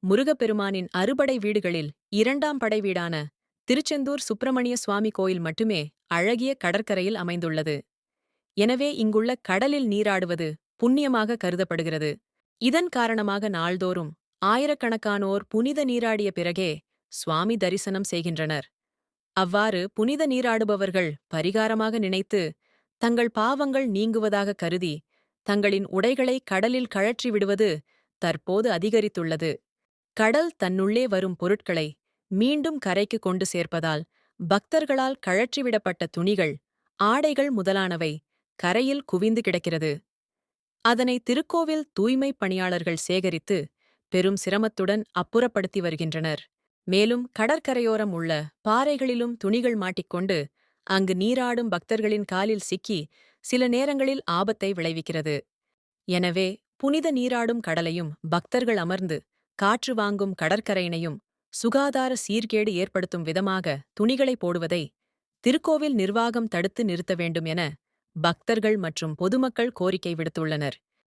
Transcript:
முருகப்பெருமானின் அறுபடை வீடுகளில் இரண்டாம் படை வீடான திருச்செந்தூர் சுப்பிரமணிய சுவாமி கோயில் மட்டுமே அழகிய கடற்கரையில் அமைந்துள்ளது. எனவே இங்குள்ள கடலில் நீராடுவது புண்ணியமாக கருதப்படுகிறது. இதன் காரணமாக நாள்தோறும் ஆயிரக்கணக்கானோர் புனித நீராடிய பிறகே சுவாமி தரிசனம் செய்கின்றனர். அவ்வாறு புனித நீராடுபவர்கள் பரிகாரமாக நினைத்து தங்கள் பாவங்கள் நீங்குவதாக கருதி தங்களின் உடைகளை கடலில் கழற்றி விடுவது தற்போது அதிகரித்துள்ளது. கடல் தன்னுள்ளே வரும் பொருட்களை மீண்டும் கரைக்கு கொண்டு சேர்ப்பதால் பக்தர்களால் கழற்றிவிடப்பட்ட துணிகள், ஆடைகள் முதலானவை கரையில் குவிந்து கிடக்கிறது. அதனை திருக்கோவில் தூய்மைப் பணியாளர்கள் சேகரித்து பெரும் சிரமத்துடன் அப்புறப்படுத்தி வருகின்றனர். மேலும் கடற்கரையோரம் உள்ள பாறைகளிலும் துணிகள் மாட்டிக்கொண்டு அங்கு நீராடும் பக்தர்களின் காலில் சிக்கி சில நேரங்களில் ஆபத்தை விளைவிக்கிறது. எனவே புனித நீராடும் கடலையும் பக்தர்கள் அமர்ந்து காற்று வாங்கும் கடற்கரையினையும் சுகாதார சீர்கேடு ஏற்படுத்தும் விதமாக துணிகளை போடுவதை திருக்கோவில் நிர்வாகம் தடுத்து நிறுத்த வேண்டும் என பக்தர்கள் மற்றும் பொதுமக்கள் கோரிக்கை விடுத்துள்ளனர்.